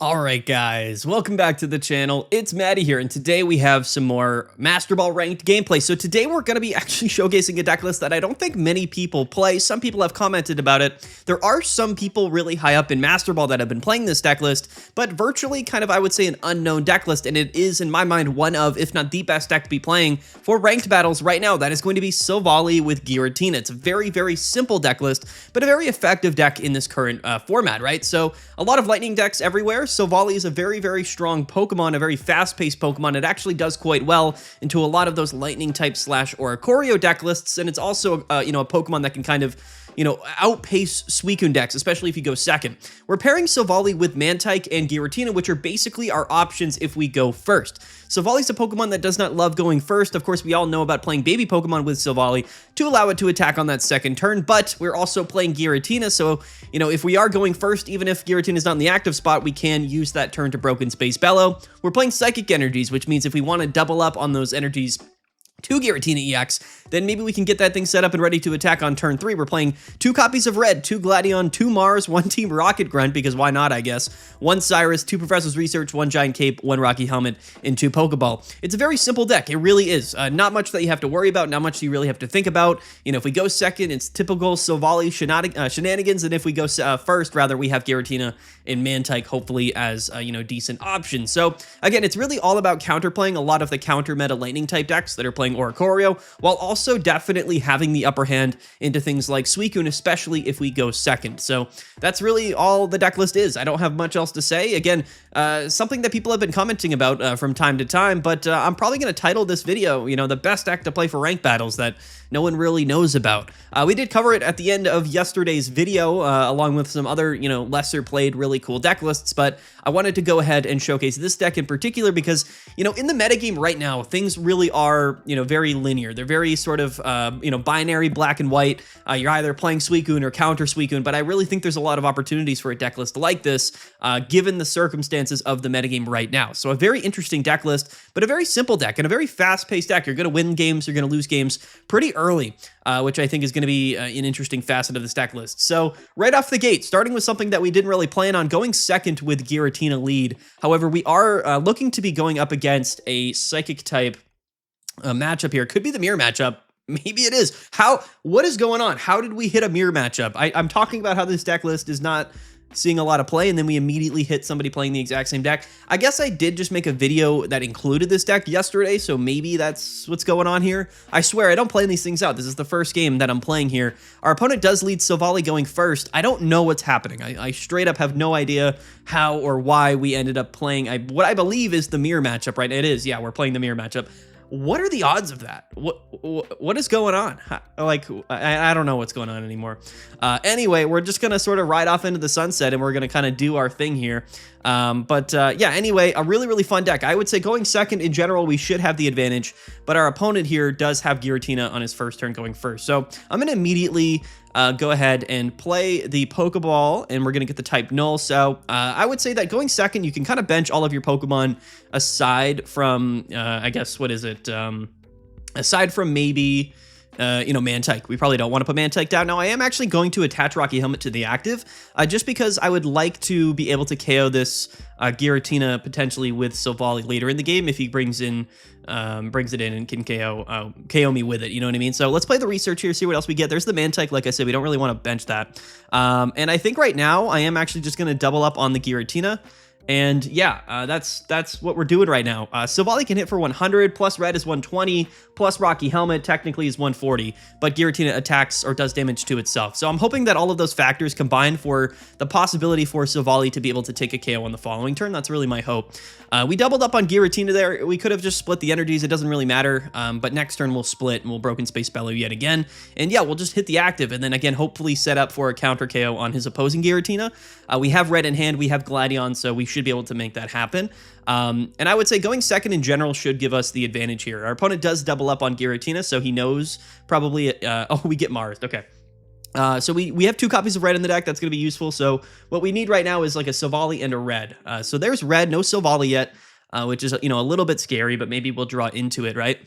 Alright guys, welcome back to the channel. It's Maddie here, and today we have some more Master Ball ranked gameplay. So today we're going to be actually showcasing a deck list that I don't think many people play. Some people have commented about it. There are some people really high up in Master Ball that have been playing this deck list, but virtually kind of, I would say, an unknown deck list, and it is, in my mind, one of, if not the best deck to be playing for ranked battles right now. That is going to be Silvally with Giratina. It's a very, very simple deck list, but a very effective deck in this current format, right? So a lot of lightning decks everywhere. Silvally is a very, very strong Pokemon, a very fast-paced Pokemon. It actually does quite well into a lot of those lightning type slash Oricorio deck lists, and it's also, a Pokemon that can kind of, outpace Suicune decks, especially if you go second. We're pairing Silvally with Mantike and Giratina, which are basically our options if we go first. Silvally's a Pokemon that does not love going first. Of course, we all know about playing baby Pokemon with Silvally to allow it to attack on that second turn, but we're also playing Giratina, so, if we are going first, even if Giratina is not in the active spot, we can use that turn to Broken Space Bellow. We're playing Psychic Energies, which means if we want to double up on those energies to Giratina EX, then maybe we can get that thing set up and ready to attack on turn 3. We're playing 2 copies of Red, 2 Gladion, 2 Mars, 1 Team Rocket Grunt, because why not, I guess, 1 Cyrus, 2 Professor's Research, 1 Giant Cape, 1 Rocky Helmet, and 2 Pokeball. It's a very simple deck. It really is. Not much that you have to worry about, not much you really have to think about. If we go second, it's typical Silvally shenanigans, and if we go first, rather, we have Giratina and Mantike, hopefully, as, decent options. So, again, it's really all about counterplaying a lot of the counter-meta lightning-type decks that are playing Oricorio, while also definitely having the upper hand into things like Suicune, especially if we go second. So that's really all the deck list is. I don't have much else to say. Again, something that people have been commenting about from time to time, but I'm probably going to title this video, the best deck to play for ranked battles that no one really knows about. We did cover it at the end of yesterday's video, along with some other, lesser played, really cool deck lists, but I wanted to go ahead and showcase this deck in particular because, in the metagame right now, things really are, very linear. They're very sort of, binary, black and white. You're either playing Suicune or counter Suicune, but I really think there's a lot of opportunities for a deck list like this, given the circumstances of the metagame right now. So a very interesting deck list, but a very simple deck and a very fast-paced deck. You're going to win games, you're going to lose games pretty early, which I think is going to be an interesting facet of this deck list. So right off the gate, starting with something that we didn't really plan on, going second with Giratina lead. However, we are looking to be going up against a Psychic type matchup here. Could be the mirror matchup. Maybe it is. What is going on? How did we hit a mirror matchup? I'm talking about how this deck list is not seeing a lot of play, and then we immediately hit somebody playing the exact same deck. I guess I did just make a video that included this deck yesterday, so maybe that's what's going on here. I swear, I don't plan these things out. This is the first game that I'm playing here. Our opponent does lead Silvally going first. I don't know what's happening. I straight up have no idea how or why we ended up playing what I believe is the mirror matchup, right? It is, yeah, we're playing the mirror matchup. What are the odds of that? What is going on? I don't know what's going on anymore. Anyway, we're just going to sort of ride off into the sunset, and we're going to kind of do our thing here. Yeah, anyway, a really, really fun deck. I would say going second in general, we should have the advantage, but our opponent here does have Giratina on his first turn going first. So I'm going to immediately go ahead and play the Pokeball, and we're going to get the type Null. So I would say that going second, you can kind of bench all of your Pokemon aside from, I guess, what is it? Aside from maybe, Mantike. We probably don't want to put Mantike down. Now, I am actually going to attach Rocky Helmet to the active, just because I would like to be able to KO this Giratina potentially with Silvally later in the game if he brings it in and can KO me with it, you know what I mean? So let's play the research here, see what else we get. There's the Mantike. Like I said, we don't really want to bench that. And I think right now I am actually just going to double up on the Giratina. And yeah, that's what we're doing right now. Silvally can hit for 100, plus Red is 120, plus Rocky Helmet technically is 140, but Giratina attacks or does damage to itself. So I'm hoping that all of those factors combine for the possibility for Silvally to be able to take a KO on the following turn. That's really my hope. We doubled up on Giratina there. We could have just split the energies. It doesn't really matter. But next turn we'll split and we'll Broken Space Bellow yet again. And yeah, we'll just hit the active and then again, hopefully set up for a counter KO on his opposing Giratina. We have Red in hand. We have Gladion, so we should be able to make that happen. And I would say going second in general should give us the advantage here. Our opponent does double up on Giratina, so he knows probably, oh, we get Mars. Okay. So we have 2 copies of Red in the deck. That's going to be useful. So what we need right now is like a Silvally and a Red. So there's Red, no Silvally yet, which is, a little bit scary, but maybe we'll draw into it, right?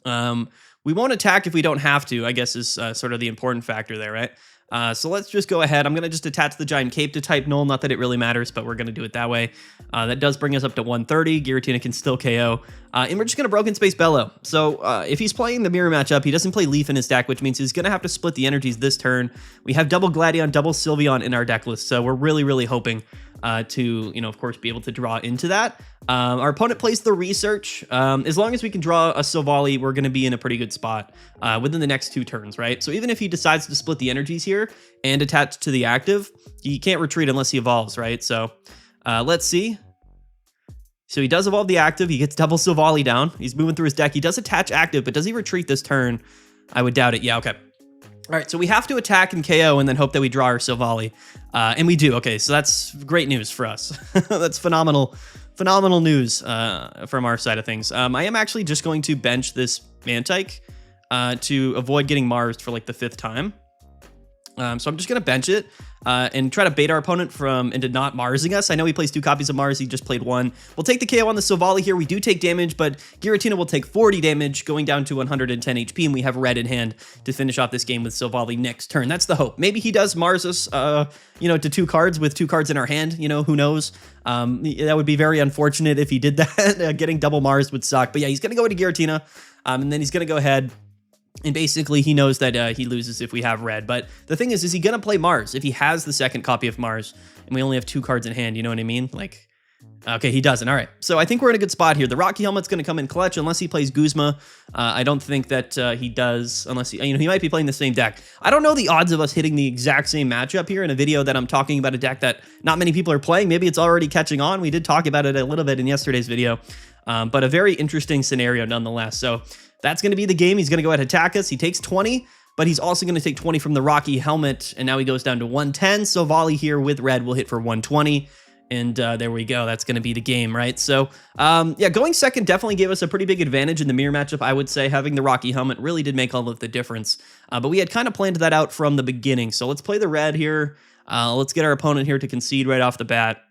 We won't attack if we don't have to, I guess is sort of the important factor there, right? So let's just go ahead. I'm going to just attach the Giant Cape to type null. Not that it really matters, but we're going to do it that way. That does bring us up to 130. Giratina can still KO. And we're just going to Broken Space Bellow. So if he's playing the mirror matchup, he doesn't play Leaf in his deck, which means he's going to have to split the energies this turn. We have double Gladion, double Sylveon in our deck list. So we're really, really hoping to, of course, be able to draw into that. Our opponent plays the Research. As long as we can draw a Silvally, we're going to be in a pretty good spot within the next 2 turns, right? So even if he decides to split the energies here and attach to the active, he can't retreat unless he evolves, right? So let's see. So he does evolve the active. He gets double Silvally down. He's moving through his deck. He does attach active, but does he retreat this turn? I would doubt it. Yeah, okay. All right, so we have to attack and KO and then hope that we draw our Silvally. And we do. Okay, so that's great news for us. That's phenomenal news from our side of things. I am actually just going to bench this Mantike to avoid getting Marsed for like the 5th time. So I'm just going to bench it and try to bait our opponent into not Marsing us. I know he plays 2 copies of Mars. He just played 1. We'll take the KO on the Silvally here. We do take damage, but Giratina will take 40 damage, going down to 110 HP, and we have red in hand to finish off this game with Silvally next turn. That's the hope. Maybe he does Mars us, to 2 cards with 2 cards in our hand. Who knows? That would be very unfortunate if he did that. Getting double Mars would suck. But yeah, he's going to go into Giratina, and then he's going to go ahead. And basically, he knows that he loses if we have red. But the thing is he going to play Mars if he has the 2nd copy of Mars and we only have 2 cards in hand? You know what I mean? Like, okay, he doesn't. All right. So I think we're in a good spot here. The Rocky Helmet's going to come in clutch unless he plays Guzma. I don't think that he does unless he might be playing the same deck. I don't know the odds of us hitting the exact same matchup here in a video that I'm talking about a deck that not many people are playing. Maybe it's already catching on. We did talk about it a little bit in yesterday's video. But a very interesting scenario nonetheless. So that's going to be the game. He's going to go ahead and attack us. He takes 20, but he's also going to take 20 from the Rocky Helmet, and now he goes down to 110. So Volley here with red will hit for 120, and there we go. That's going to be the game, right? So, yeah, going second definitely gave us a pretty big advantage in the mirror matchup, I would say. Having the Rocky Helmet really did make all of the difference, but we had kind of planned that out from the beginning. So let's play the red here. Let's get our opponent here to concede right off the bat.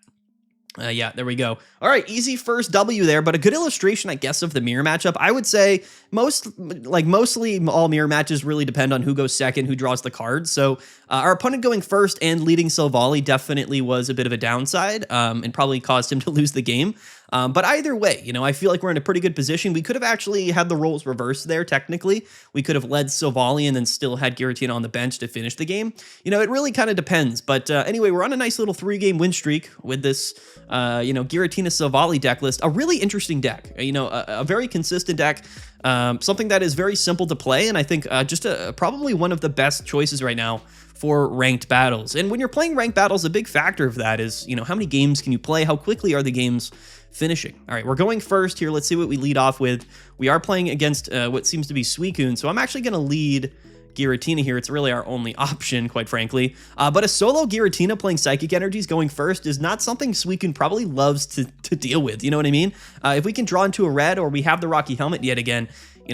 Yeah, there we go. All right, easy first W there, but a good illustration, I guess, of the mirror matchup. I would say mostly all mirror matches really depend on who goes second, who draws the cards. So our opponent going first and leading Silvally definitely was a bit of a downside and probably caused him to lose the game. But either way, I feel like we're in a pretty good position. We could have actually had the roles reversed there, technically. We could have led Silvally and then still had Giratina on the bench to finish the game. It really kind of depends. But anyway, we're on a nice little 3-game win streak with this, Giratina Silvally deck list. A really interesting deck, a very consistent deck. Something that is very simple to play, and I think just probably one of the best choices right now for ranked battles. And when you're playing ranked battles, a big factor of that is, how many games can you play? How quickly are the games finishing? All right, we're going first here. Let's see what we lead off with. We are playing against what seems to be Suicune, so I'm actually going to lead Giratina here. It's really our only option, quite frankly. But a solo Giratina playing Psychic Energies going first is not something Suicune probably loves to deal with. You know what I mean? If we can draw into a red or we have the Rocky Helmet yet again,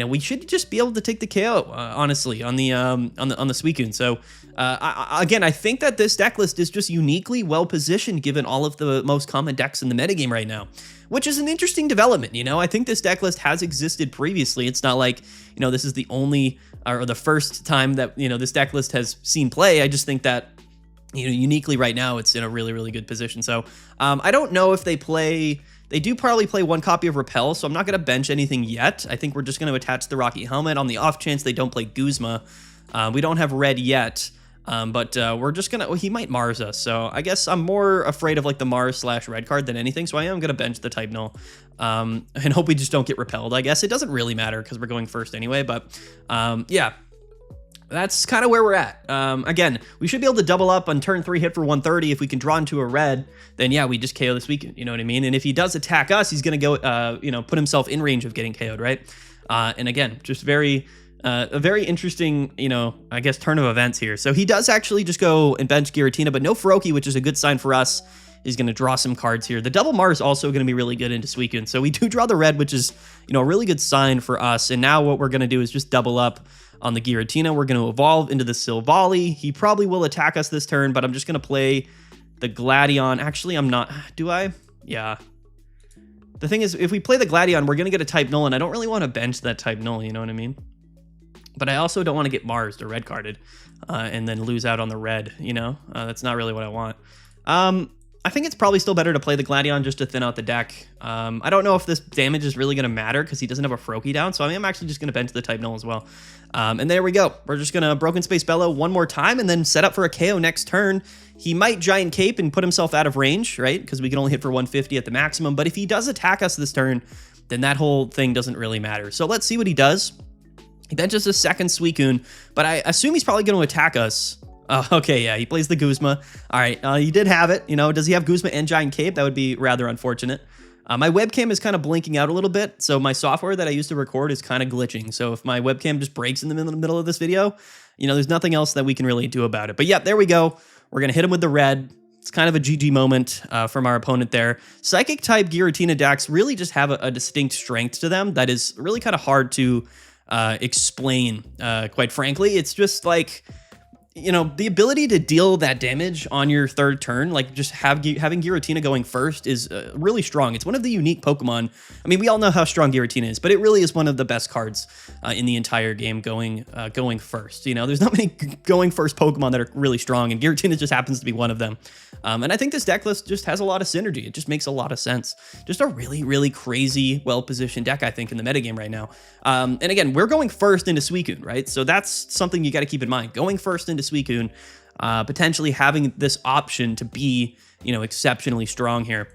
we should just be able to take the KO, honestly, on the Suicune. So again, I think that this deck list is just uniquely well positioned given all of the most common decks in the metagame right now, which is an interesting development. I think this deck list has existed previously. It's not like this is the only or the first time that this deck list has seen play. I just think that uniquely right now it's in a really, really good position. So I don't know if they do probably play 1 copy of Repel, so I'm not going to bench anything yet. I think we're just going to attach the Rocky Helmet on the off chance they don't play Guzma. We don't have red yet, but we're just going to... he might Mars us, so I guess I'm more afraid of like the Mars/red card than anything, so I am going to bench the type null and hope we just don't get repelled. I guess it doesn't really matter because we're going first anyway, but yeah. That's kind of where we're at. Again, we should be able to double up on turn 3, hit for 130. If we can draw into a red, then yeah, we just KO this weekend. You know what I mean? And if he does attack us, he's going to go, put himself in range of getting KO'd, right? And again, just a very interesting, I guess, turn of events here. So he does actually just go and bench Giratina, but no Feroki, which is a good sign for us. He's going to draw some cards here. The double Mars is also going to be really good into Suicune. So we do draw the red, which is, a really good sign for us. And now what we're going to do is just double up on the Giratina. We're going to evolve into the Silvally. He probably will attack us this turn, but I'm just going to play the Gladion. Actually, I'm not. Do I? Yeah. The thing is, if we play the Gladion, we're going to get a type null, and I don't really want to bench that type null, you know what I mean? but I also don't want to get Marsed or red carded and then lose out on the red, you know? That's not really what I want. I think it's probably still better to play the Gladion just to thin out the deck. I don't know if this damage is really going to matter because he doesn't have a Froakie down, so I'm actually just going to bench the type null as well. And there we go. We're just going to Broken Space Bellow one more time and then set up for a KO next turn. He might Giant Cape and put himself out of range, right? Because we can only hit for 150 at the maximum. But if he does attack us this turn, then that whole thing doesn't really matter. So let's see what he does. He benches a second Suicune, but I assume he's probably going to attack us. Okay, yeah, he plays the Guzma. All right, he did have it. You know, does he have Guzma and Giant Cape? That would be rather unfortunate. My webcam is kind of blinking out a little bit, so my software that I use to record is kind of glitching. So if my webcam just breaks in the middle of this video, you know, there's nothing else that we can really do about it. But yeah, there we go. We're going to hit him with the red. It's kind of a GG moment from our opponent there. Psychic-type Giratina decks really just have a distinct strength to them that is really kind of hard to explain, quite frankly. It's just like, you know, the ability to deal that damage on your third turn, like just having Giratina going first is really strong. It's one of the unique Pokemon. I mean, we all know how strong Giratina is, but it really is one of the best cards in the entire game going first. You know, there's not many going first Pokemon that are really strong, and Giratina just happens to be one of them. And I think this deck list just has a lot of synergy. It just makes a lot of sense. Just a really, really crazy, well-positioned deck, I think, in the metagame right now. And again, we're going first into Suicune, right? So that's something you got to keep in mind. Going first into Suicune, potentially having this option to be, you know, exceptionally strong here.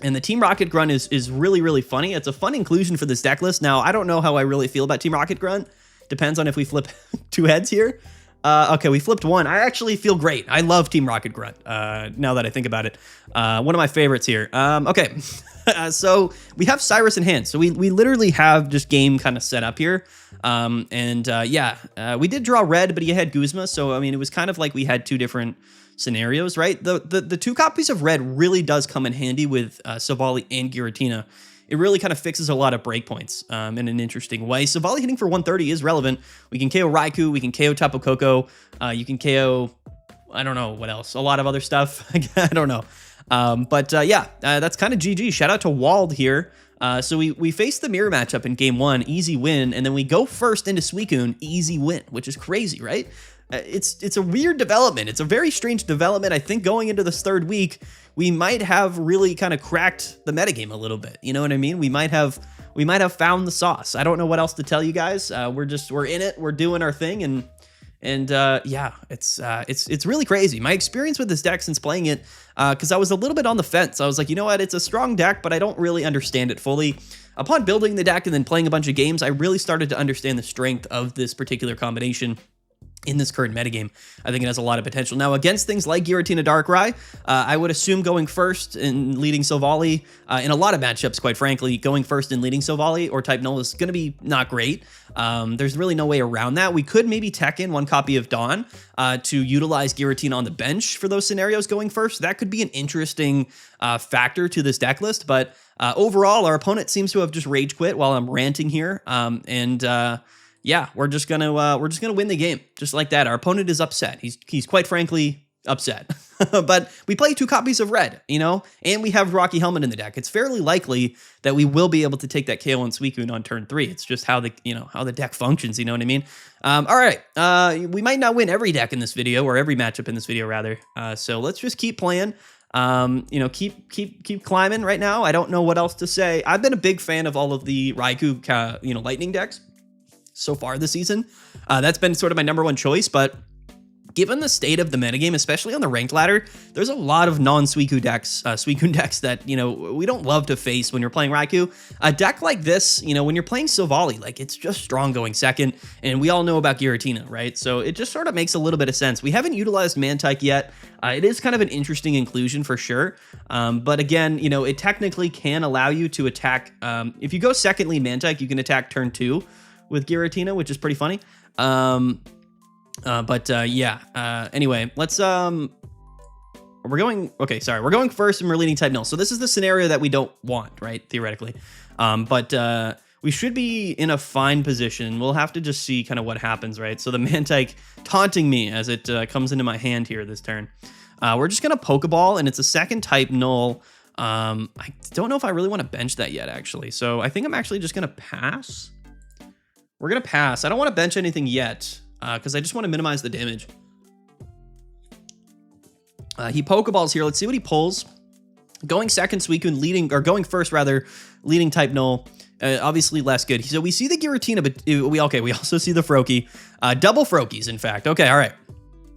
And the Team Rocket Grunt is really, really funny. It's a fun inclusion for this deck list. Now, I don't know how I really feel about Team Rocket Grunt. Depends on if we flip two heads here. Okay, we flipped one. I actually feel great. I love Team Rocket Grunt, now that I think about it. One of my favorites here. Okay, so we have Cyrus in hand. So we literally have just game kind of set up here. Yeah, we did draw red, but he had Guzma. So, I mean, it was kind of like we had two different scenarios, right? The two copies of red really does come in handy with Silvally and Giratina. It really kind of fixes a lot of breakpoints in an interesting way. Silvally hitting for 130 is relevant. We can KO Raikou, we can KO Tapu Koko, you can KO, I don't know what else, a lot of other stuff. I don't know. Yeah, that's kind of GG. Shout out to Wald here. So we face the mirror matchup in game one, easy win, and then we go first into Suicune, easy win, which is crazy, right? It's a weird development. It's a very strange development. I think going into this third week, we might have really kind of cracked the metagame a little bit. You know what I mean? We might have found the sauce. I don't know what else to tell you guys. We're in it. We're doing our thing, and yeah, it's really crazy. My experience with this deck since playing it, because I was a little bit on the fence. I was like, you know what? It's a strong deck, but I don't really understand it fully. Upon building the deck and then playing a bunch of games, I really started to understand the strength of this particular combination in this current metagame. I think it has a lot of potential. Now, against things like Giratina Darkrai, I would assume going first and leading Silvally, in a lot of matchups, quite frankly, going first and leading Silvally or type null is going to be not great. There's really no way around that. We could maybe tech in one copy of Dawn to utilize Giratina on the bench for those scenarios going first. That could be an interesting factor to this deck list, but overall, our opponent seems to have just rage quit while I'm ranting here, yeah, we're just gonna win the game just like that. Our opponent is upset. He's quite frankly upset. But we play two copies of red, you know, and we have Rocky Helmet in the deck. It's fairly likely that we will be able to take that KO on Suicune on turn 3. It's just how the deck functions. You know what I mean? All right. We might not win every deck in this video, or every matchup in this video rather. So let's just keep playing. Keep climbing right now. I don't know what else to say. I've been a big fan of all of the Raikou, lightning decks so far this season. That's been sort of my number one choice, but given the state of the metagame, especially on the ranked ladder, there's a lot of non-Suicune decks that, you know, we don't love to face when you're playing Raikou. A deck like this, you know, when you're playing Silvally, like, it's just strong going second, and we all know about Giratina, right? So it just sort of makes a little bit of sense. We haven't utilized Mantike yet. It is kind of an interesting inclusion for sure. But again, you know, it technically can allow you to attack. If you go second lead Mantike, you can attack turn 2 with Giratina, which is pretty funny. Anyway, let's, we're going first and we're leading type null. So this is the scenario that we don't want, right? Theoretically. We should be in a fine position. We'll have to just see kind of what happens, right? So the Mantike taunting me as it comes into my hand here this turn. We're just going to Pokeball, and it's a second type null. I don't know if I really want to bench that yet, actually. So I think I'm actually just going to pass. We're going to pass. I don't want to bench anything yet because I just want to minimize the damage. He Pokeballs here. Let's see what he pulls. Going second, Suicune leading, or going first rather, leading type null. Obviously less good. So we see the Giratina, but we also see the Froakie. Double Froakies, in fact. Okay, all right.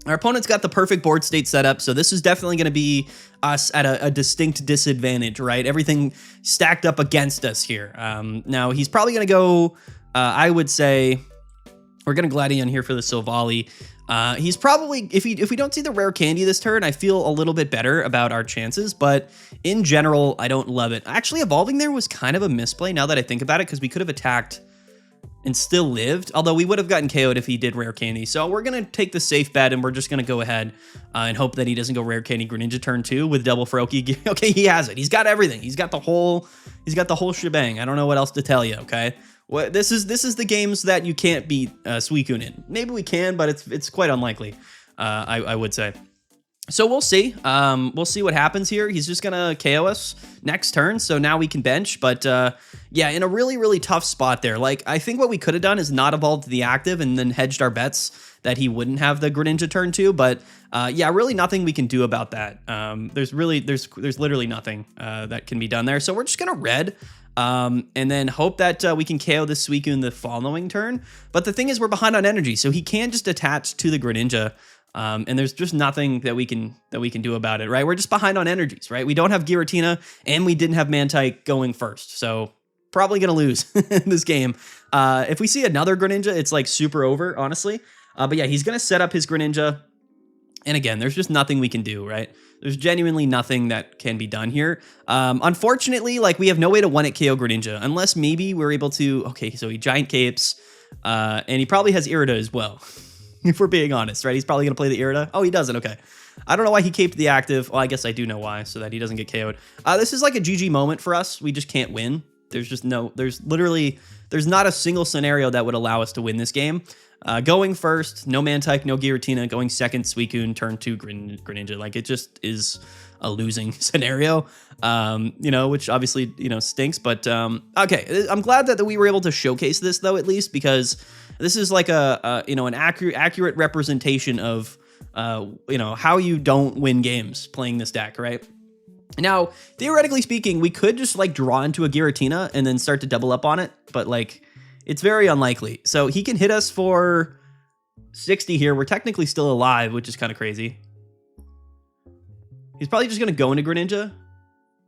Our opponent's got the perfect board state set up, so this is definitely going to be us at a distinct disadvantage, right? Everything stacked up against us here. Now, he's probably going to go, I would say, we're going to Gladion here for the Silvally. He's probably, if we don't see the rare candy this turn, I feel a little bit better about our chances, but in general, I don't love it. Actually, evolving there was kind of a misplay now that I think about it, because we could have attacked and still lived, although we would have gotten KO'd if he did rare candy. So we're going to take the safe bet, and we're just going to go ahead and hope that he doesn't go rare candy Greninja turn 2 with double Froakie. Okay, he has it. He's got everything. He's got the whole shebang. I don't know what else to tell you, okay? Well, this is the games that you can't beat Suicune in. Maybe we can, but it's quite unlikely, I would say. So we'll see. We'll see what happens here. He's just gonna KO us next turn, so now we can bench. But yeah, in a really, really tough spot there. Like, I think what we could have done is not evolved the active and then hedged our bets that he wouldn't have the Greninja turn 2. But yeah, really nothing we can do about that. There's literally nothing that can be done there. So we're just gonna red. And then hope that we can KO the Suicune the following turn. But the thing is, we're behind on energy, so he can't just attach to the Greninja. And there's just nothing that we can do about it, right? We're just behind on energies, right? We don't have Giratina, and we didn't have Mantike going first, so probably gonna lose in this game. If we see another Greninja, it's like super over, honestly. But yeah, he's gonna set up his Greninja. And again, there's just nothing we can do, right? There's genuinely nothing that can be done here. Unfortunately, like, we have no way to one-hit KO Greninja, unless maybe we're able to... Okay, so he Giant Capes, and he probably has Irida as well, if we're being honest, right? He's probably going to play the Irida. Oh, he doesn't, okay. I don't know why he caped the active. Well, I guess I do know why, so that he doesn't get KO'd. This is like a GG moment for us. We just can't win. There's not a single scenario that would allow us to win this game. Going first, no Mantike, no Giratina. Going second, Suicune, turn 2, Greninja. Like, it just is a losing scenario, you know, which obviously, you know, stinks. But okay, I'm glad that we were able to showcase this, though, at least, because this is like you know, an accurate representation of, you know, how you don't win games playing this deck, right? Now, theoretically speaking, we could just like draw into a Giratina and then start to double up on it, but like, it's very unlikely. So he can hit us for 60 here. We're technically still alive, which is kind of crazy. He's probably just going to go into Greninja.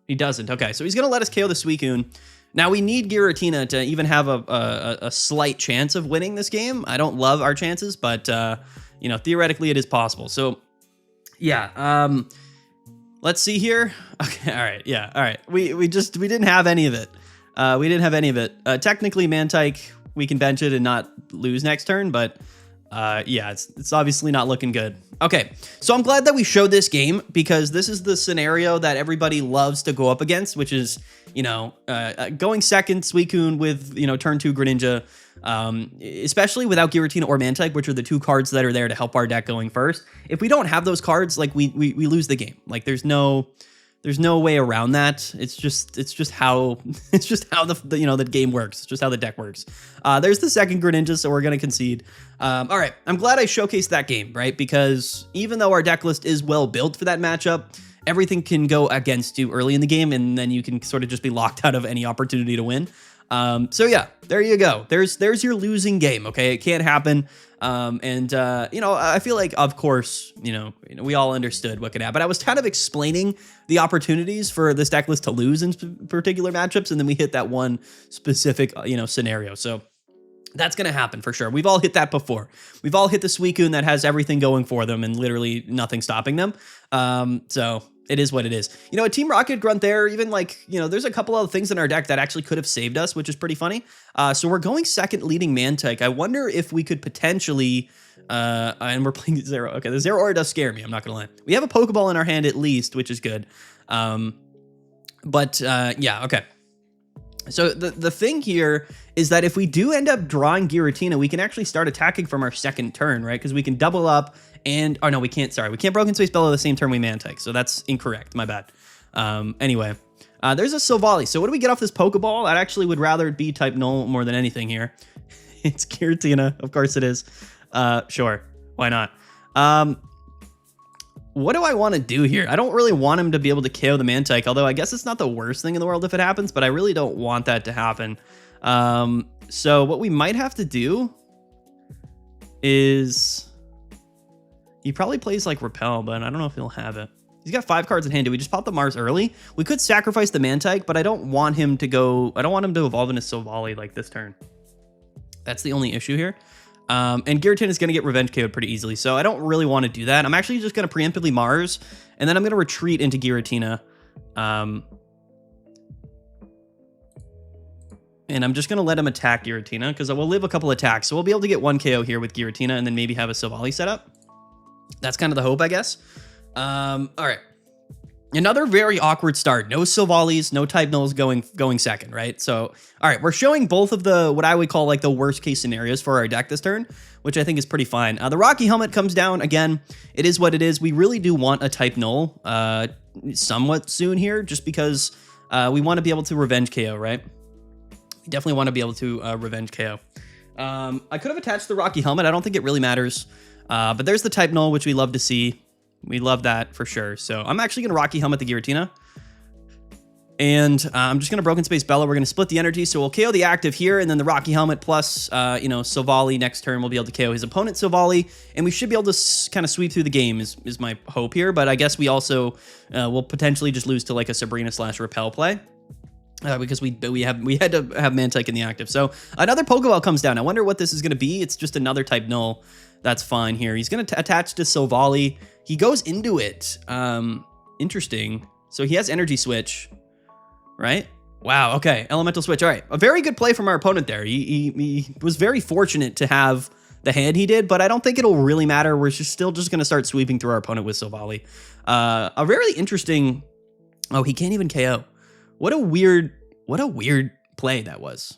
He doesn't. Okay, so he's going to let us KO the Suicune. Now, we need Giratina to even have a slight chance of winning this game. I don't love our chances, but, you know, theoretically it is possible. So, yeah, let's see here. Okay, all right, yeah, all right. We didn't have any of it. We didn't have any of it. Technically, Mantike, we can bench it and not lose next turn, but yeah, it's obviously not looking good. Okay, so I'm glad that we showed this game, because this is the scenario that everybody loves to go up against, which is, you know, going second, Suicune with, you know, turn 2 Greninja, especially without Giratina or Mantike, which are the two cards that are there to help our deck going first. If we don't have those cards, like, we lose the game. Like, there's no way around that. It's just how the you know, the game works. It's just how the deck works. There's the second Greninja, so we're gonna concede. All right, I'm glad I showcased that game, right? Because even though our deck list is well built for that matchup, everything can go against you early in the game, and then you can sort of just be locked out of any opportunity to win. So yeah, there you go. There's your losing game. Okay, it can't happen. You know, I feel like, of course, you know, we all understood what could happen. I was kind of explaining the opportunities for this deck list to lose in particular matchups, and then we hit that one specific, you know, scenario. So that's going to happen for sure. We've all hit that before. We've all hit the Suicune that has everything going for them and literally nothing stopping them. So it is what it is. You know, a Team Rocket Grunt there, even like, you know, there's a couple other things in our deck that actually could have saved us, which is pretty funny. So we're going second leading Mantike. I wonder if we could potentially, and we're playing Zero. Okay, the Zero Aura does scare me, I'm not gonna lie. We have a Pokeball in our hand at least, which is good. Yeah, okay. So the thing here is that if we do end up drawing Giratina, we can actually start attacking from our second turn, right? Because we can double up and... Oh, no, we can't. Sorry, we can't Broken Space Bellow the same turn we Mantike. So that's incorrect. My bad. Anyway, there's a Silvally. So what do we get off this Pokeball? I actually would rather it be type Null more than anything here. It's Giratina. Of course it is. Sure. Why not? What do I want to do here? I don't really want him to be able to KO the Mantike, although I guess it's not the worst thing in the world if it happens, but I really don't want that to happen. So what we might have to do is he probably plays like Repel, but I don't know if he'll have it. He's got 5 cards in hand. Do we just pop the Mars early? We could sacrifice the Mantike, but I don't want him to go. I don't want him to evolve into Silvally like this turn. That's the only issue here. And Giratina is going to get Revenge KO'd pretty easily, so I don't really want to do that. I'm actually just going to preemptively Mars, and then I'm going to retreat into Giratina. And I'm just going to let him attack Giratina, because we'll live a couple attacks. So we'll be able to get 1 KO here with Giratina, and then maybe have a Silvally set up. That's kind of the hope, I guess. All right. Another very awkward start. No Silvallies, no type nulls going second, right? So, all right, we're showing both of the, what I would call like the worst case scenarios for our deck this turn, which I think is pretty fine. The Rocky Helmet comes down. Again, it is what it is. We really do want a type null somewhat soon here, just because we want to be able to Revenge KO, right? We definitely want to be able to Revenge KO. I could have attached the Rocky Helmet. I don't think it really matters. But there's the type null, which we love to see. We love that for sure. So I'm actually going to Rocky Helmet the Giratina. And I'm just going to Broken Space Bella. We're going to split the energy. So we'll KO the active here, and then the Rocky Helmet plus, Silvally next turn will be able to KO his opponent Silvally. And we should be able to kind of sweep through the game is my hope here. But I guess we also will potentially just lose to like a Sabrina / Repel play. Because we had to have Mantike in the active. So another Pokeball comes down. I wonder what this is going to be. It's just another type null. That's fine here. He's going to attach to Silvally. He goes into it. Interesting. So he has Energy Switch, right? Wow. Okay. Elemental Switch. All right. A very good play from our opponent there. He was very fortunate to have the hand he did, but I don't think it'll really matter. We're still just going to start sweeping through our opponent with Silvally. A very interesting. Oh, he can't even KO. What a weird play that was.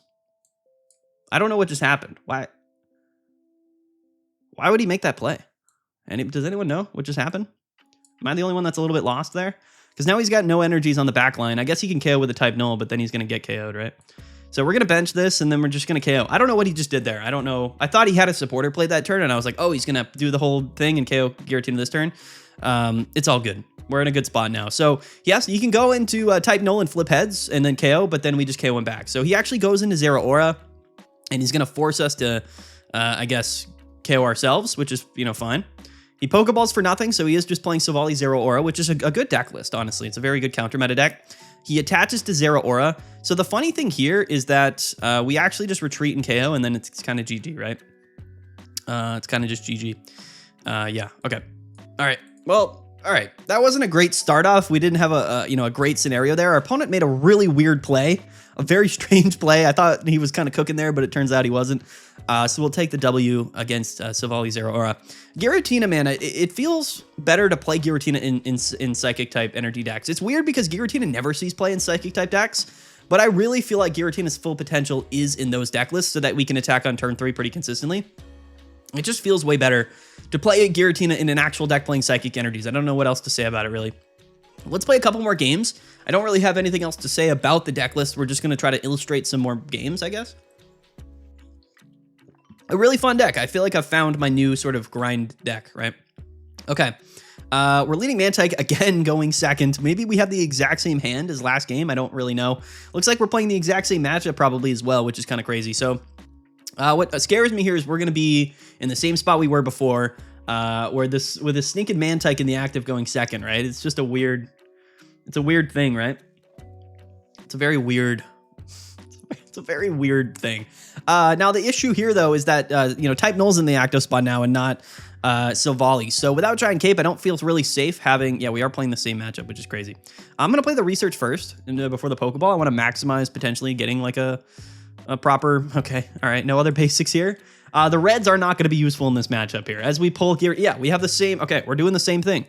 I don't know what just happened. Why would he make that play? Does anyone know what just happened? Am I the only one that's a little bit lost there? Because now he's got no energies on the back line. I guess he can KO with a type null, but then he's going to get KO'd, right? So we're going to bench this, and then we're just going to KO. I don't know what he just did there. I don't know. I thought he had a supporter play that turn, and I was like, oh, he's going to do the whole thing and KO Giratina this turn. It's all good. We're in a good spot now. So yes, you can go into type null and flip heads and then KO, but then we just KO him back. So he actually goes into Zeraora, and he's going to force us to, I guess, KO ourselves, which is, fine. He Pokeballs for nothing, so he is just playing Silvally Zeraora, which is a good deck list, honestly. It's a very good counter meta deck. He attaches to Zeraora. So the funny thing here is that we actually just retreat and KO, and then it's kind of GG, right? It's kind of just GG. Yeah, okay. All right, well, all right. That wasn't a great start off. We didn't have a great scenario there. Our opponent made a really weird play, a very strange play. I thought he was kind of cooking there, but it turns out he wasn't. So we'll take the W against Silvally Zeraora. Giratina, man, it feels better to play Giratina in Psychic type energy decks. It's weird because Giratina never sees play in Psychic type decks, but I really feel like Giratina's full potential is in those deck lists so that we can attack on turn 3 pretty consistently. It just feels way better to play Giratina in an actual deck playing Psychic energies. I don't know what else to say about it, really. Let's play a couple more games. I don't really have anything else to say about the deck list. We're just going to try to illustrate some more games, I guess. A really fun deck. I feel like I've found my new sort of grind deck, right? Okay. We're leading Mantike again, going second. Maybe we have the exact same hand as last game. I don't really know. Looks like we're playing the exact same matchup probably as well, which is kind of crazy. So what scares me here is we're going to be in the same spot we were before, with a sneaking Mantike in the active going second, right? It's just a weird thing, right? It's a very weird thing. Now the issue here though is that type null's in the active spot now and not Silvally. So without Giant Cape, I don't feel really safe having. Yeah, we are playing the same matchup, which is crazy. I'm gonna play the research first and before the Pokeball. I want to maximize potentially getting like a proper. Okay, all right. No other basics here. The reds are not going to be useful in this matchup here. As we pull gear, yeah, we have the same. Okay, we're doing the same thing.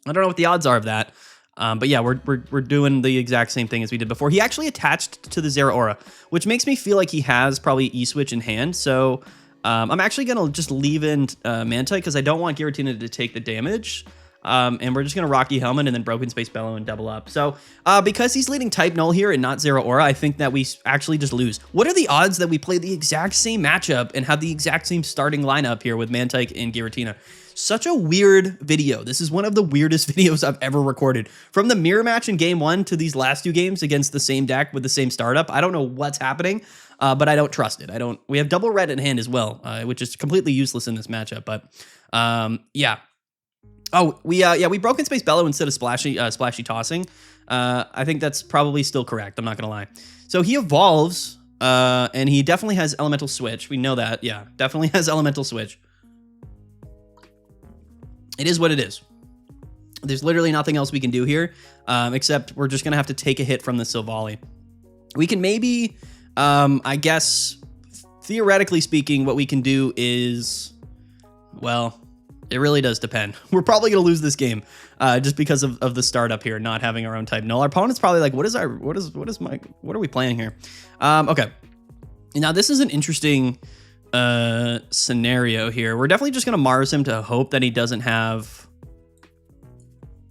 I don't know what the odds are of that. But yeah, we're doing the exact same thing as we did before. He actually attached to the Zeraora, which makes me feel like he has probably E-Switch in hand. So I'm actually going to just leave in Mantike because I don't want Giratina to take the damage. And we're just going to Rocky Helmet and then Broken Space Bellow and double up. So because he's leading type null here and not Zero Aura, I think that we actually just lose. What are the odds that we play the exact same matchup and have the exact same starting lineup here with Mantike and Giratina? Such a weird video. This is one of the weirdest videos I've ever recorded. From the mirror match in game 1 to these last 2 games against the same deck with the same startup, I don't know what's happening, but I don't trust it. We have double red in hand as well, which is completely useless in this matchup, but yeah. Oh, we Broken Space Bellow instead of splashy tossing. I think that's probably still correct. I'm not gonna lie. So he evolves, and he definitely has Elemental Switch. We know that. Yeah, definitely has Elemental Switch. It is what it is. There's literally nothing else we can do here, except we're just gonna have to take a hit from the Silvally. We can maybe, I guess, theoretically speaking, what we can do is, well, it really does depend. We're probably going to lose this game just because of the startup here, not having our own type null. Our opponent's probably like, what are we playing here? Okay. Now this is an interesting scenario here. We're definitely just going to Mars him to hope that he doesn't have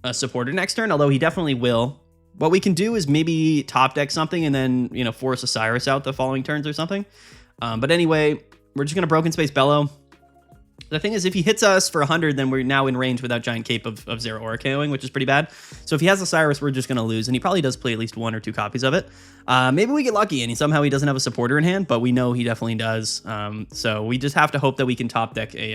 a supporter next turn, although he definitely will. What we can do is maybe top deck something and then, you know, force a Cyrus out the following turns or something. But anyway, we're just going to Broken Space Bellow. The thing is, if he hits us for 100, then we're now in range without Giant Cape of Zero Aura KOing, which is pretty bad. So if he has a Cyrus, we're just going to lose, and he probably does play at least 1 or 2 copies of it. Maybe we get lucky, and somehow he doesn't have a supporter in hand, but we know he definitely does. So we just have to hope that we can top deck a...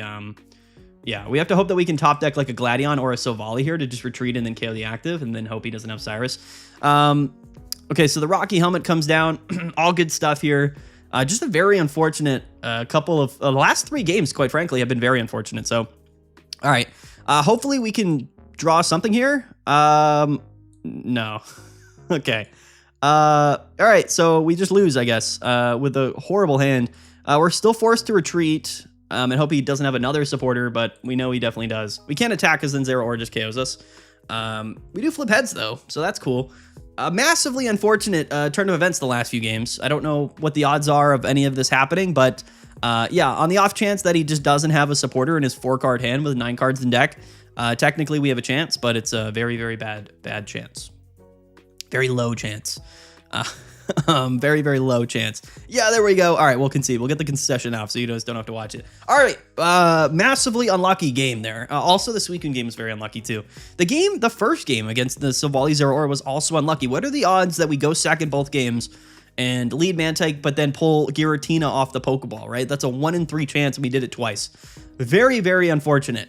yeah, we have to hope that we can top deck like a Gladion or a Silvally here to just retreat and then KO the active, and then hope he doesn't have Cyrus. Okay, so the Rocky Helmet comes down. All good stuff here. Just a very unfortunate couple of the last 3 games, quite frankly, have been very unfortunate. So, all right. Hopefully we can draw something here. No. Okay. All right. So we just lose, I guess, with a horrible hand. We're still forced to retreat and hope he doesn't have another supporter, but we know he definitely does. We can't attack because then Zero Aura just KOs us. We do flip heads, though, so that's cool. A massively unfortunate turn of events the last few games. I don't know what the odds are of any of this happening, but yeah, on the off chance that he just doesn't have a supporter in his 4-card hand with 9 cards in deck, technically we have a chance, but it's a very, very bad chance. Very low chance. Very, very low chance. Yeah, there we go. All right, we'll concede. We'll get the concession off so you guys don't have to watch it. All right, massively unlucky game there. Also, the Suicune game is very unlucky too. The first game against the Silvally Zero Aura was also unlucky. What are the odds that we go second both games and lead Mantike, but then pull Giratina off the Pokeball, right? That's a 1 in 3 chance, and we did it twice. Very, very unfortunate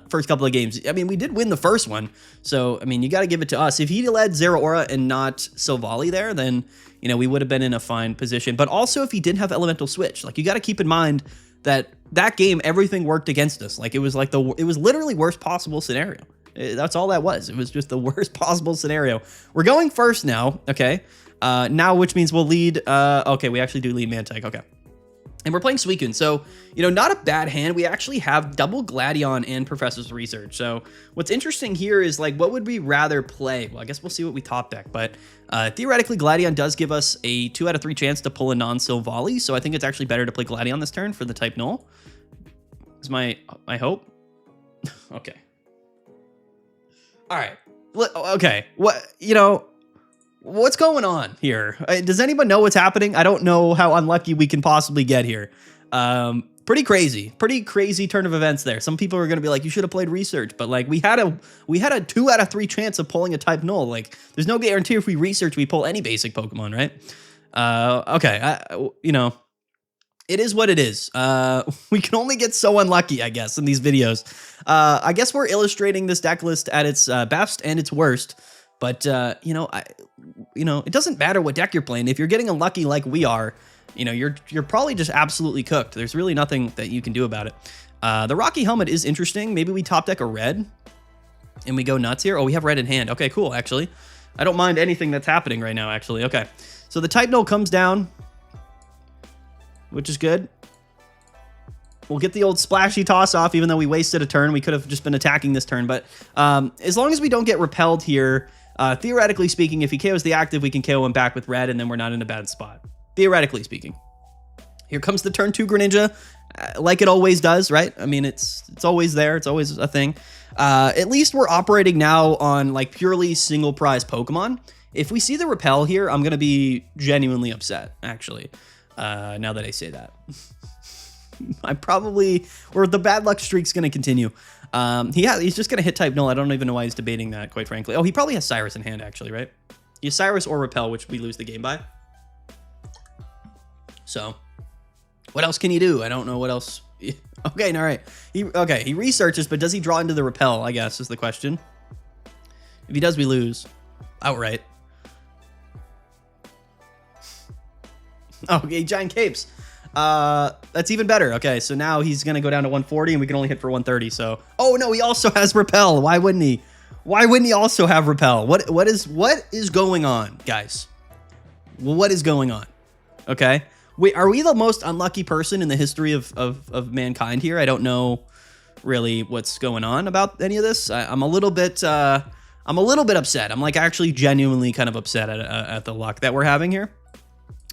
first couple of games. I mean, we did win the first one, so, I mean, you got to give it to us. If he led Zero Aura and not Silvally there, then, you know, we would have been in a fine position. But also, if he didn't have Elemental Switch, like, you got to keep in mind that game, everything worked against us. Like, it was literally worst possible scenario. That's all that was. It was just the worst possible scenario. We're going first now, okay? Now, which means we'll lead, okay, we actually do lead Mantike, okay. And we're playing Suicune, so, you know, not a bad hand. We actually have double Gladion and Professor's Research. So what's interesting here is, like, what would we rather play? Well, I guess we'll see what we top deck, but theoretically, Gladion does give us a 2 out of 3 chance to pull a non-Silvally, so I think it's actually better to play Gladion this turn for the type null. Is my hope. Okay. All right. Okay. What, you know... What's going on here? Does anyone know what's happening? I don't know how unlucky we can possibly get here. Pretty crazy turn of events there. Some people are going to be like, you should have played research, but like we had a 2 out of 3 chance of pulling a type null. Like there's no guarantee if we research, we pull any basic Pokemon, right? Okay. You know, it is what it is. We can only get so unlucky, I guess, in these videos. I guess we're illustrating this deck list at its best and its worst. But, you know, it doesn't matter what deck you're playing. If you're getting unlucky like we are, you know, you're probably just absolutely cooked. There's really nothing that you can do about it. The Rocky Helmet is interesting. Maybe we top deck a red and we go nuts here. Oh, we have red in hand. Okay, cool, actually. I don't mind anything that's happening right now, actually. Okay, so the type null comes down, which is good. We'll get the old splashy toss off, even though we wasted a turn. We could have just been attacking this turn. But as long as we don't get repelled here... theoretically speaking, if he KOs the active, we can KO him back with red, and then we're not in a bad spot. Theoretically speaking. Here comes the turn 2 Greninja, like it always does, right? I mean, it's always there. It's always a thing. At least we're operating now on like purely single prize Pokemon. If we see the Repel here, I'm gonna be genuinely upset, actually. Now that I say that. Or the bad luck streak's gonna continue. He's just gonna hit type null. I don't even know why he's debating that, quite frankly. Oh, he probably has Cyrus in hand, actually, right? He has Cyrus or Repel, which we lose the game by. So, what else can he do? I don't know what else. Okay, all right. He researches, but does he draw into the Repel, I guess, is the question. If he does, we lose. Outright. Okay, Giant Capes. That's even better. Okay, so now he's gonna go down to 140 and we can only hit for 130. So, oh no, he also has Repel. Why wouldn't he? Why wouldn't he also have Repel? What is going on, guys? Well, what is going on? Okay, wait, are we the most unlucky person in the history of mankind here? I don't know really what's going on about any of this. I'm a little bit upset. I'm like actually genuinely kind of upset at the luck that we're having here.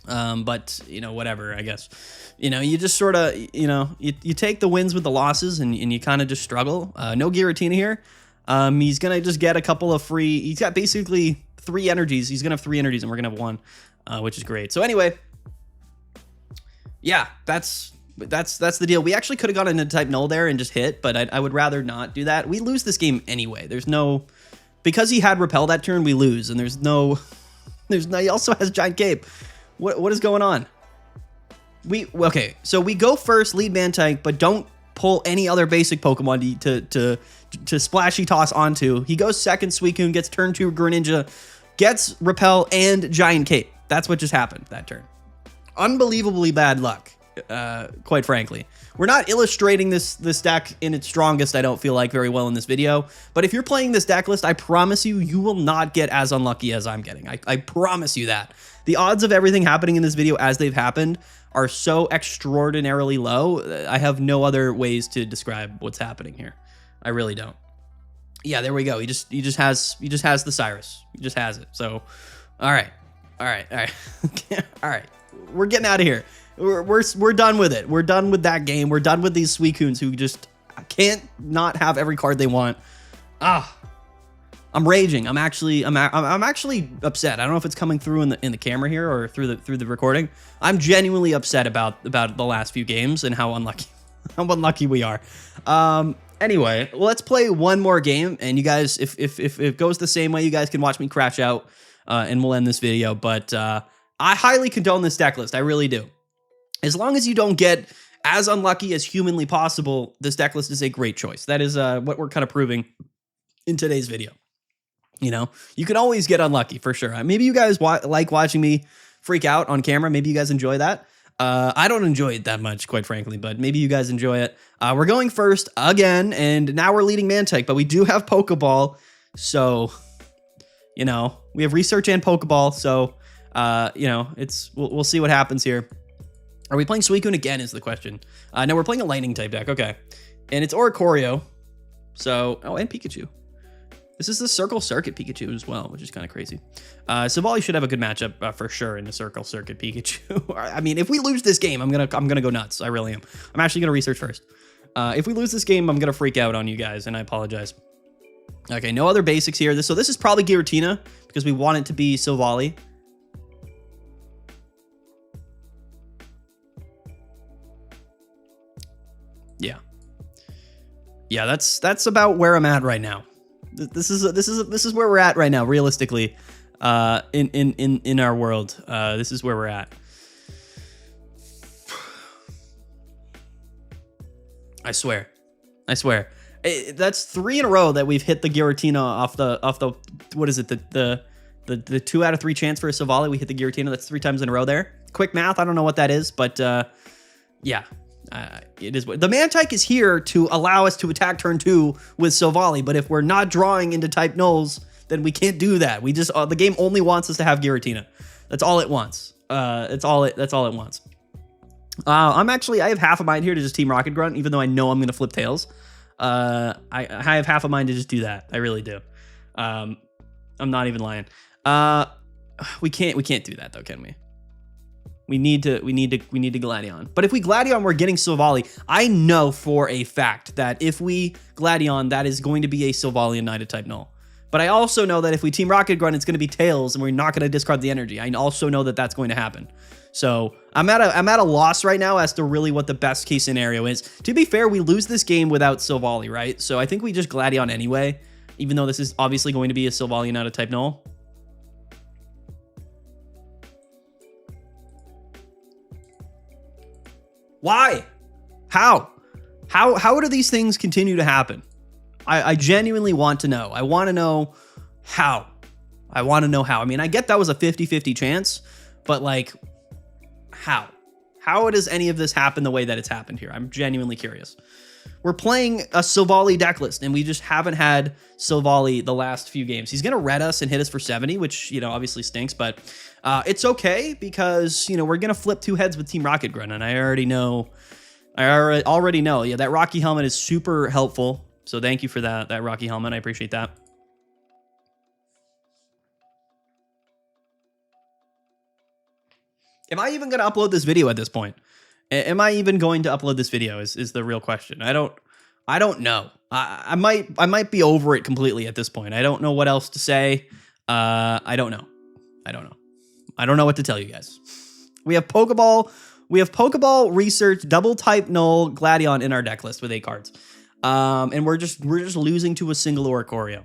But you know, whatever, I guess, you know, you just sort of, you know, you take the wins with the losses and you kind of just struggle. No Giratina here. He's going to just get a couple of free, he's got basically 3 energies. He's going to have 3 energies and we're going to have 1, which is great. So anyway, yeah, that's the deal. We actually could have gone into type null there and just hit, but I would rather not do that. We lose this game anyway. Because he had Repel that turn, we lose. And he also has Giant Cape. What is going on? Okay, so we go first, lead Mantike, but don't pull any other basic Pokemon to Splashy Toss onto. He goes second, Suicune, gets turn 2 Greninja, gets Repel and Giant Cape. That's what just happened that turn. Unbelievably bad luck, quite frankly. We're not illustrating this deck in its strongest, I don't feel like, very well in this video. But if you're playing this deck list, I promise you will not get as unlucky as I'm getting. I promise you that. The odds of everything happening in this video as they've happened are so extraordinarily low. I have no other ways to describe what's happening here. I really don't. Yeah, there we go. He just has the Cyrus. He just has it. So, all right. All right. We're getting out of here. We're done with it. We're done with that game. We're done with these Suicunes who just can't not have every card they want. I'm raging. I'm actually upset. I don't know if it's coming through in the camera here or through the recording. I'm genuinely upset about the last few games and how unlucky we are. Anyway, let's play one more game, and you guys, if it goes the same way, you guys can watch me crash out, and we'll end this video. But I highly condone this deck list. I really do. As long as you don't get as unlucky as humanly possible, this deck list is a great choice. That is what we're kind of proving in today's video. You know, you can always get unlucky for sure. Maybe you guys like watching me freak out on camera. Maybe you guys enjoy that. I don't enjoy it that much, quite frankly, but maybe you guys enjoy it. We're going first again, and now we're leading Mantike, but we do have Pokeball. So, you know, we have Research and Pokeball. So, you know, we'll see what happens here. Are we playing Suicune again is the question. No, we're playing a Lightning type deck. Okay. And it's Oricorio. So, and Pikachu. This is the Circle Circuit Pikachu as well, which is kind of crazy. Silvally should have a good matchup for sure in the Circle Circuit Pikachu. I mean, if we lose this game, I'm gonna go nuts. I really am. I'm actually gonna research first. If we lose this game, I'm gonna freak out on you guys, and I apologize. Okay, no other basics here. So this is probably Giratina because we want it to be Silvally. Yeah, that's about where I'm at right now. This is where we're at right now, realistically, in our world. This is where we're at. I swear. That's 3 in a row that we've hit the Giratina off the what is it, the 2 out of 3 chance for a Silvally. We hit the Giratina. That's 3 times in a row there. Quick math. I don't know what that is, but yeah. It is. The Mantike is here to allow us to attack turn 2 with Silvally, but if we're not drawing into type nulls, then we can't do that. We just the game only wants us to have Giratina. That's all it wants. That's all it wants. I have half a mind here to just Team Rocket Grunt, even though I know I'm gonna flip tails. I have half a mind to just do that. I really do. I'm not even lying. We can't do that though, can we? We need to Gladion. But if we Gladion, we're getting Silvally. I know for a fact that if we Gladion, that is going to be a Silvally United type null. But I also know that if we Team Rocket Grunt, it's going to be Tails, and we're not going to discard the energy. I also know that that's going to happen. So I'm at a loss right now as to really what the best case scenario is. To be fair, we lose this game without Silvally, right? So I think we just Gladion anyway, even though this is obviously going to be a Silvally United type null. Why? How do these things continue to happen? I genuinely want to know. I want to know how. I want to know how. I mean, I get that was a 50-50 chance, but like, how? How does any of this happen the way that it's happened here? I'm genuinely curious. We're playing a Silvally deck list, and we just haven't had Silvally the last few games. He's going to red us and hit us for 70, which, you know, obviously stinks, but it's okay because, you know, we're going to flip 2 heads with Team Rocket Grunt, and I already know. Yeah, that Rocky helmet is super helpful. So thank you for that Rocky helmet. I appreciate that. Am I even going to upload this video at this point? Am I even going to upload this video is the real question. I don't know. I might be over it completely at this point. I don't know what else to say. I don't know. I don't know what to tell you guys. We have Pokeball Research, double type null Gladion in our deck list with 8 cards. And we're just losing to a single Oricorio.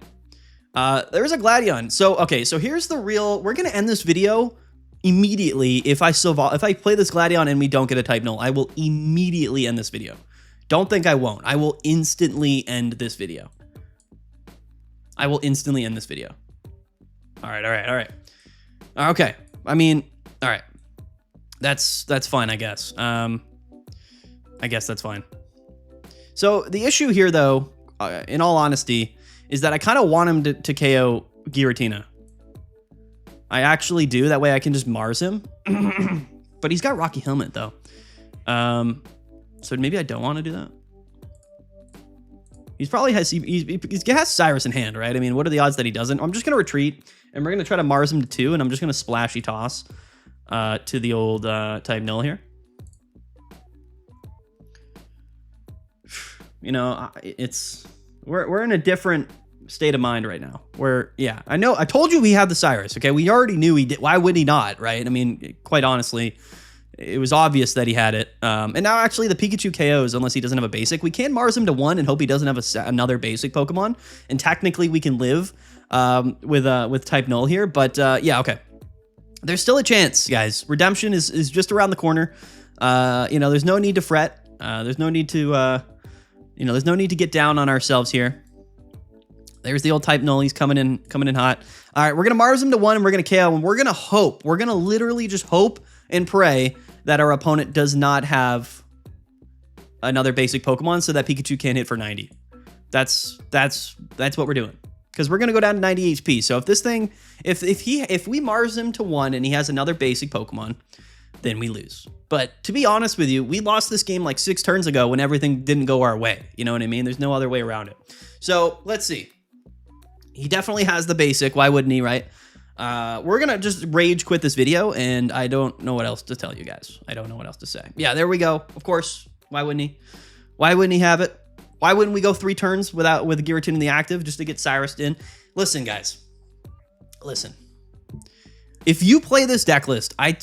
There's a Gladion. So, okay, so here's the real, we're going to end this video immediately. If I play this Gladion and we don't get a type null, I will immediately end this video. Don't think I won't. I will instantly end this video. All right. Okay. I mean, all right. That's fine, I guess. I guess that's fine. So the issue here, though, in all honesty, is that I kind of want him to KO Giratina. I actually do. That way I can just Mars him. But he's got Rocky Helmet, though. So maybe I don't want to do that. He has Cyrus in hand, right? I mean, what are the odds that he doesn't? I'm just going to retreat, and we're going to try to Mars him to 2, and I'm just going to splashy toss to the old type null here. You know, we're in a different state of mind right now. Yeah, I know. I told you we had the Cyrus. Okay, we already knew he did. Why would he not? Right? I mean, quite honestly, it was obvious that he had it. And now actually the Pikachu KOs unless he doesn't have a basic. We can Mars him to 1 and hope he doesn't have another basic Pokemon. And technically we can live with type null here. But yeah, okay. There's still a chance, guys. Redemption is just around the corner. You know, there's no need to fret. There's no need to there's no need to get down on ourselves here. There's the old type null. He's coming in hot. All right, we're gonna Mars him to 1, and we're gonna KO, and we're gonna hope. We're gonna literally just hope and pray that our opponent does not have another basic Pokemon, so that Pikachu can't hit for 90. That's what we're doing. Because we're gonna go down to 90 HP. So if this thing, if we Mars him to 1 and he has another basic Pokemon, then we lose. But to be honest with you, we lost this game like 6 turns ago when everything didn't go our way. You know what I mean? There's no other way around it. So let's see. He definitely has the basic. Why wouldn't he, right? We're going to just rage quit this video, and I don't know what else to tell you guys. I don't know what else to say. Yeah, there we go. Of course. Why wouldn't he? Why wouldn't he have it? Why wouldn't we go 3 turns with Giratina in the active just to get Cyrus in? Listen, guys. Listen. If you play this deck list, I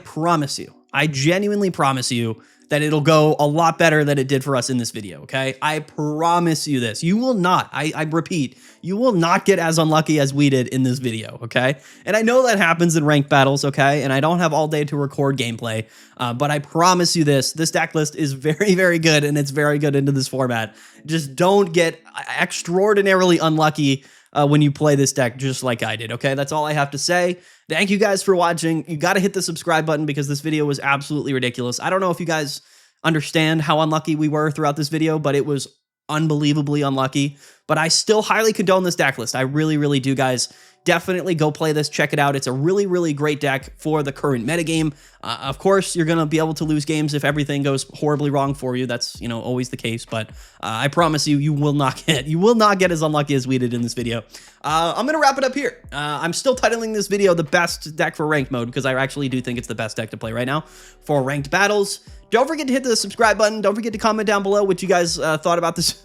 promise you, I genuinely promise you that it'll go a lot better than it did for us in this video, okay? I promise you this. You will not, I repeat, you will not get as unlucky as we did in this video, okay? And I know that happens in ranked battles, okay? And I don't have all day to record gameplay, but I promise you this deck list is very, very good, and it's very good into this format. Just don't get extraordinarily unlucky when you play this deck just like I did, okay? That's all I have to say. Thank you guys for watching. You got to hit the subscribe button because this video was absolutely ridiculous. I don't know if you guys understand how unlucky we were throughout this video, but it was unbelievably unlucky. But I still highly condone this deck list. I really, really do, guys. definitely go play this, check it out. It's a really, really great deck for the current metagame. Of course, you're going to be able to lose games if everything goes horribly wrong for you. That's, you know, always the case, but I promise you, you will not get as unlucky as we did in this video. I'm going to wrap it up here. I'm still titling this video the best deck for ranked mode because I actually do think it's the best deck to play right now for ranked battles. Don't forget to hit the subscribe button. Don't forget to comment down below what you guys thought about this.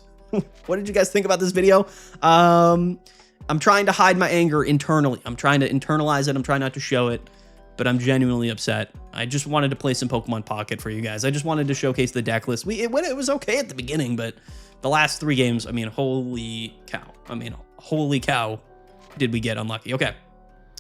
What did you guys think about this video? I'm trying to hide my anger internally. I'm trying to internalize it. I'm trying not to show it, but I'm genuinely upset. I just wanted to play some Pokemon Pocket for you guys. I just wanted to showcase the deck list. It was okay at the beginning, but the last 3 games, I mean, holy cow. I mean, holy cow, did we get unlucky. Okay.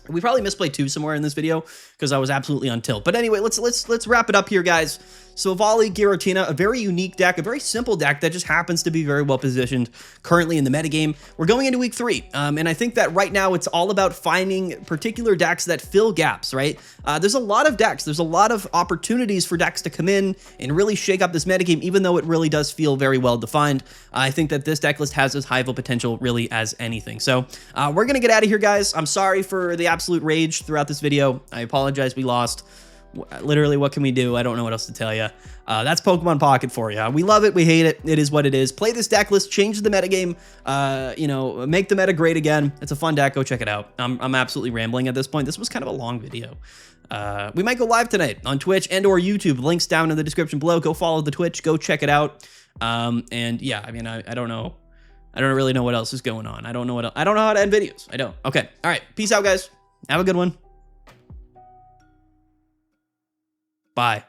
We probably misplayed 2 somewhere in this video because I was absolutely on tilt. But anyway, let's wrap it up here, guys. Silvally Giratina, a very unique deck, a very simple deck that just happens to be very well positioned currently in the metagame. We're going into week 3, and I think that right now it's all about finding particular decks that fill gaps, right? There's a lot of decks. There's a lot of opportunities for decks to come in and really shake up this metagame, even though it really does feel very well defined. I think that this deck list has as high of a potential really as anything. So we're going to get out of here, guys. I'm sorry for the absolute rage throughout this video. I apologize we lost. Literally, what can we do? I don't know what else to tell you. That's Pokemon Pocket for you. We love it. We hate it. It is what it is. Play this deck list. Change the metagame. You know, make the meta great again. It's a fun deck. Go check it out. I'm absolutely rambling at this point. This was kind of a long video. We might go live tonight on Twitch and or YouTube. Links down in the description below. Go follow the Twitch. Go check it out. And yeah, I mean, I don't know. I don't really know what else is going on. I don't know I don't know how to end videos. I don't. Okay. All right. Peace out, guys. Have a good one. Bye.